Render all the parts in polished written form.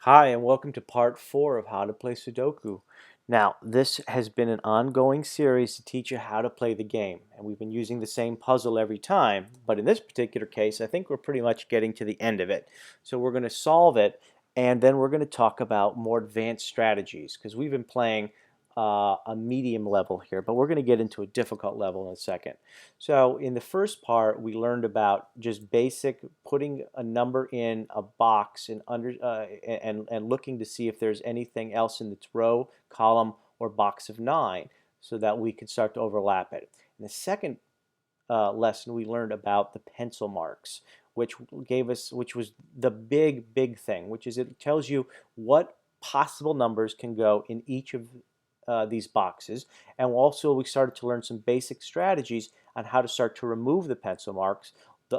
Hi, and welcome to part 4 of How to Play Sudoku. Now, this has been an ongoing series to teach you how to play the game, and we've been using the same puzzle every time, but in this particular case, I think we're pretty much getting to the end of it. So we're going to solve it, and then we're going to talk about more advanced strategies, because we've been playing a medium level here, but we're going to get into a difficult level in a second. So in the first part, we learned about just basic putting a number in a box and looking to see if there's anything else in its row, column, or box of 9 so that we could start to overlap it. In the second lesson, we learned about the pencil marks, which was the big thing, which is it tells you what possible numbers can go in each of these boxes. And also we started to learn some basic strategies on how to start to remove the pencil marks,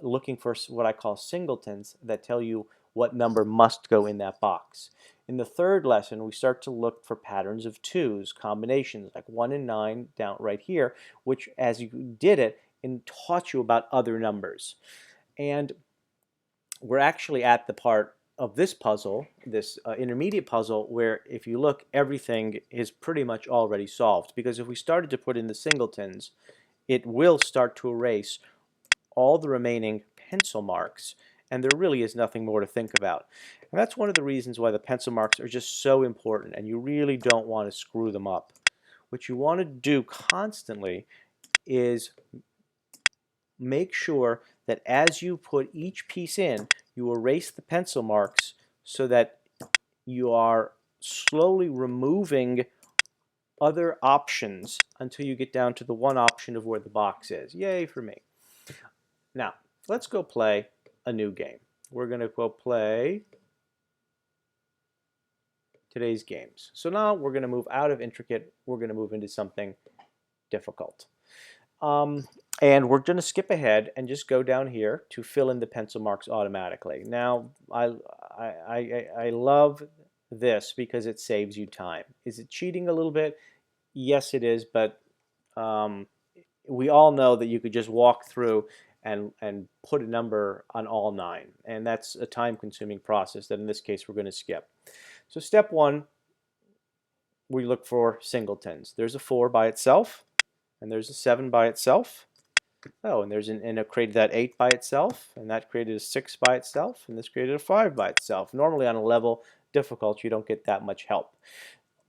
looking for what I call singletons that tell you what number must go in that box. In the third lesson, we start to look for patterns of twos, combinations like 1 and 9 down right here, which as you did it, taught you about other numbers. And we're actually at the part of this puzzle, this intermediate puzzle, where if you look, everything is pretty much already solved. Because if we started to put in the singletons, it will start to erase all the remaining pencil marks, and there really is nothing more to think about. And that's one of the reasons why the pencil marks are just so important, and you really don't want to screw them up. What you want to do constantly is make sure that as you put each piece in, you erase the pencil marks so that you are slowly removing other options until you get down to the one option of where the box is. Yay for me. Now, let's go play a new game. We're going to go play today's games. So now we're going to move out of intricate, we're going to move into something difficult. And we're going to skip ahead and just go down here to fill in the pencil marks automatically. Now, I love this because it saves you time. Is it cheating a little bit? Yes, it is, but we all know that you could just walk through and put a number on all 9, and that's a time-consuming process that in this case we're going to skip. So step 1, we look for singletons. There's a 4 by itself, and there's a 7 by itself. Oh, and it created that 8 by itself, and that created a 6 by itself, and this created a 5 by itself. Normally on a level difficult, you don't get that much help,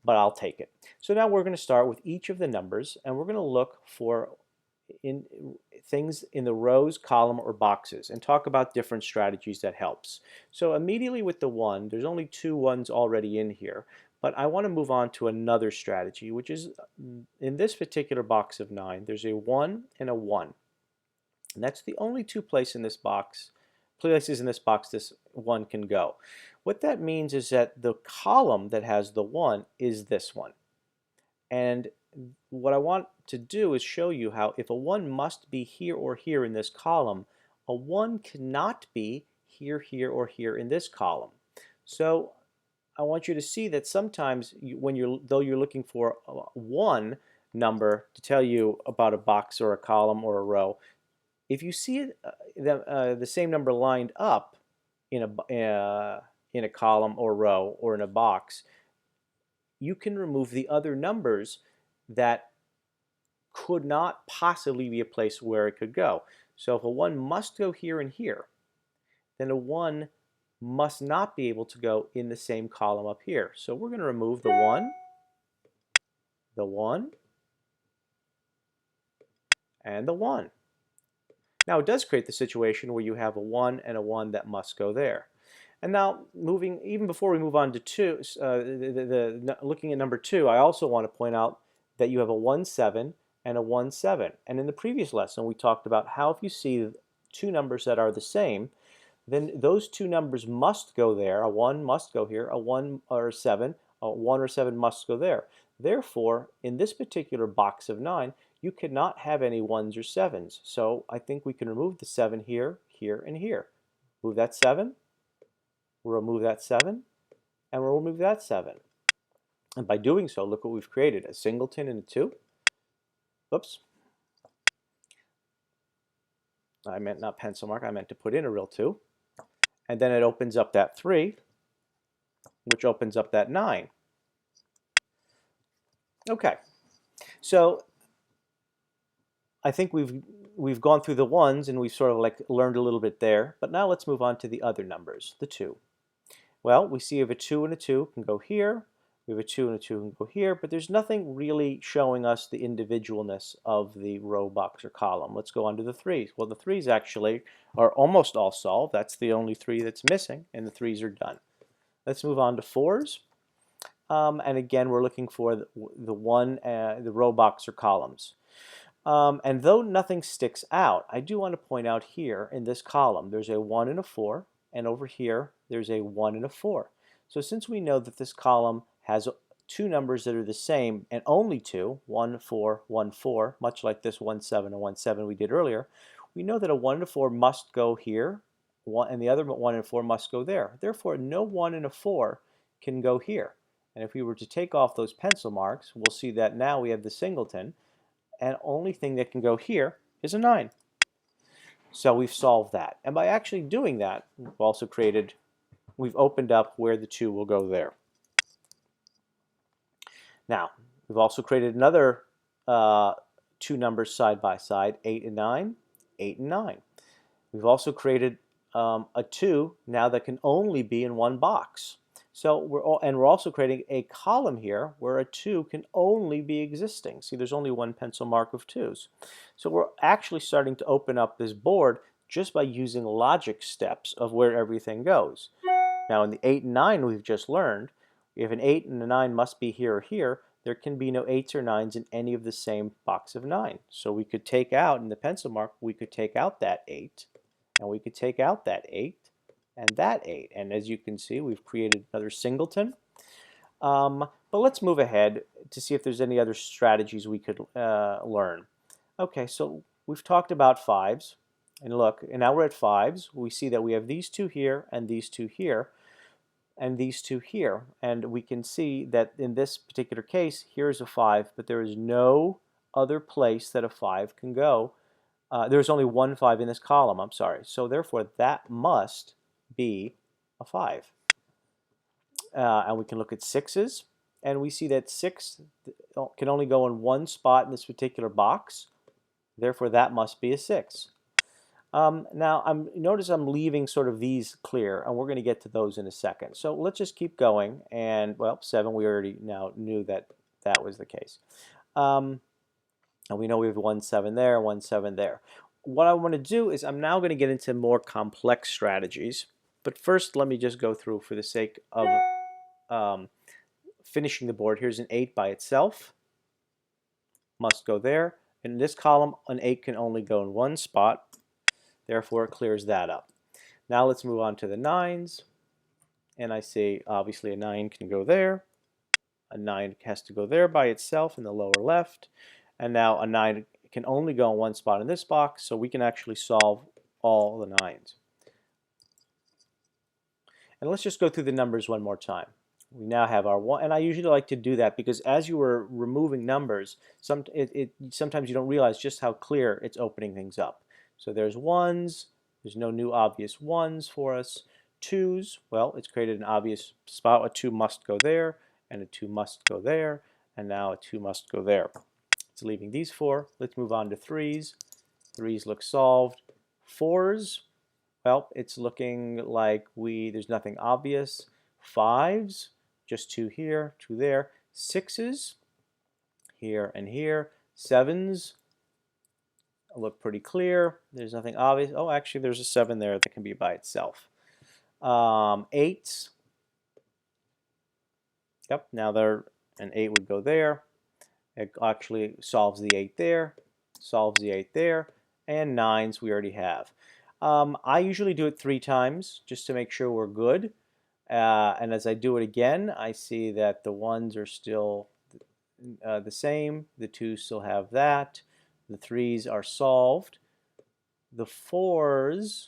but I'll take it. So now we're going to start with each of the numbers, and we're going to look for things in the rows, column, or boxes, and talk about different strategies that helps. So immediately with the 1, there's only 2 ones already in here, but I want to move on to another strategy, which is in this particular box of 9, there's a 1 and a 1. And that's the only 2 places in this box this 1 can go. What that means is that the column that has the 1 is this one. And what I want to do is show you how if a 1 must be here or here in this column, a 1 cannot be here, here, or here in this column. So I want you to see that sometimes though you're looking for one number to tell you about a box or a column or a row, if you see the same number lined up in a column or row or in a box, you can remove the other numbers that could not possibly be a place where it could go. So if a 1 must go here and here, then a 1 must not be able to go in the same column up here. So we're going to remove the 1, and the 1. Now it does create the situation where you have a 1 and a 1 that must go there. And now even before we move on to 2, looking at number 2, I also want to point out that you have a 1, 7 and a 1, 7. And in the previous lesson we talked about how if you see 2 numbers that are the same, then those 2 numbers must go there. A 1 must go here, a 1 or 7, a 1 or 7 must go there. Therefore, in this particular box of 9, you cannot have any 1s or 7s. So I think we can remove the 7 here, here, and here. Move that 7, we'll remove that 7, and we'll remove that 7. And by doing so, look what we've created, a singleton and a 2. Oops. I meant not pencil mark, I meant to put in a real 2. And then it opens up that 3. which opens up that 9. Okay, so I think we've gone through the ones and we've sort of like learned a little bit there, but now let's move on to the other numbers, the 2. Well, we see we have a 2 and a 2 can go here. We have a 2 and a 2 can go here, but there's nothing really showing us the individualness of the row, box, or column. Let's go on to the 3s. Well, the 3s actually are almost all solved. That's the only 3 that's missing, and the 3s are done. Let's move on to 4s. And again, we're looking for the row, box, or columns. And though nothing sticks out, I do want to point out here in this column, there's a 1 and a 4, and over here, there's a 1 and a 4. So since we know that this column has 2 numbers that are the same, and only 2, 1, 4, 1, 4, much like this 1, 7, and 1, 7 we did earlier, we know that a 1 and a 4 must go here, and the other 1 and 4 must go there. Therefore, no 1 and a 4 can go here. And if we were to take off those pencil marks, we'll see that now we have the singleton, and only thing that can go here is a 9. So we've solved that. And by actually doing that, we've opened up where the 2 will go there. Now, we've also created another 2 numbers side by side, 8 and 9, 8 and 9. We've also created a 2 now that can only be in one box. So we're also creating a column here where a 2 can only be existing. See, there's only one pencil mark of 2s. So we're actually starting to open up this board just by using logic steps of where everything goes. Now in the 8 and 9 we've just learned, if an 8 and a 9 must be here or here, there can be no 8s or 9s in any of the same box of 9. So we could take out, in the pencil mark, we could take out that 8, and we could take out that 8, and that 8. And as you can see, we've created another singleton. But let's move ahead to see if there's any other strategies we could learn. Okay, so we've talked about 5s. And look, and now we're at 5s. We see that we have these 2 here, and these 2 here, and these 2 here. And we can see that in this particular case, here's a 5, but there is no other place that a 5 can go. There's only one 5 in this column, I'm sorry. So therefore, that must be a 5. And we can look at 6s, and we see that 6 can only go in one spot in this particular box. Therefore, that must be a 6. Now, notice I'm leaving sort of these clear, and we're going to get to those in a second. So let's just keep going. And, well, 7, we already now knew that that was the case. And we know we have 1, 7 there, 1, 7 there. What I want to do is I'm now going to get into more complex strategies. But first, let me just go through for the sake of finishing the board. Here's an 8 by itself. Must go there. In this column, an 8 can only go in one spot. Therefore, it clears that up. Now let's move on to the 9s. And I see, obviously, a 9 can go there. A 9 has to go there by itself in the lower left. And now a 9 can only go in one spot in this box, so we can actually solve all the 9s. And let's just go through the numbers one more time. We now have our 1, and I usually like to do that because as you were removing numbers, sometimes you don't realize just how clear it's opening things up. So there's 1s, there's no new obvious 1s for us. 2s, well, it's created an obvious spot. A 2 must go there, and a 2 must go there, and now a 2 must go there. It's leaving these 4. Let's move on to 3s. 3s look solved. 4s, well, it's looking like there's nothing obvious. 5s, just 2 here, 2 there. 6s, here and here. 7s look pretty clear. There's nothing obvious. Oh, actually, there's a 7 there that can be by itself. 8s, yep, now an 8 would go there. It actually solves the 8 there, solves the 8 there, and 9s we already have. I usually do it 3 times just to make sure we're good. And as I do it again, I see that the 1s are still the same. The 2s still have that. The 3s are solved. The 4s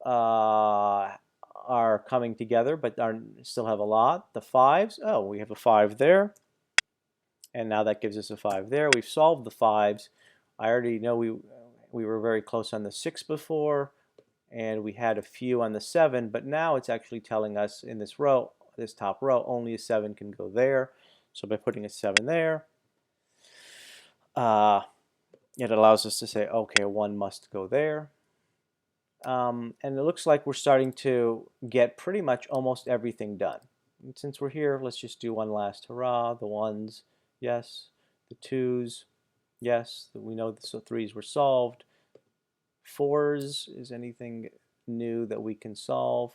are coming together, but still have a lot. The 5s, oh, we have a 5 there. And now that gives us a 5 there. We've solved the 5s. I already know we were very close on the 6 before, and we had a few on the 7, but now it's actually telling us in this row this top row, only a 7 can go there. So by putting a 7 there, it allows us to say, okay, 1 must go there. And it looks like we're starting to get pretty much almost everything done. And since we're here, let's just do one last hurrah. The 1s, yes. The 2s, yes. We know the 3s were solved. 4s, is anything new that we can solve?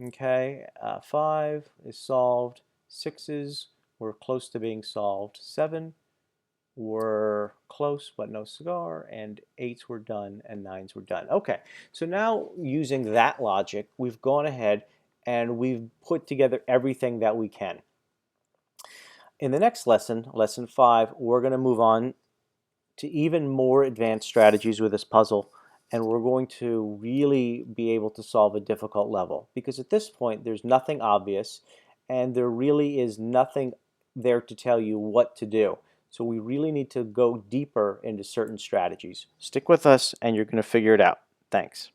Okay, 5 is solved. 6s were close to being solved. 7 were close but no cigar, and 8s were done, and 9s were done. Okay, so now using that logic, we've gone ahead and we've put together everything that we can. In the next lesson, lesson 5, we're going to move on to even more advanced strategies with this puzzle, and we're going to really be able to solve a difficult level, because at this point there's nothing obvious and there really is nothing there to tell you what to do. So we really need to go deeper into certain strategies. Stick with us and you're going to figure it out. Thanks.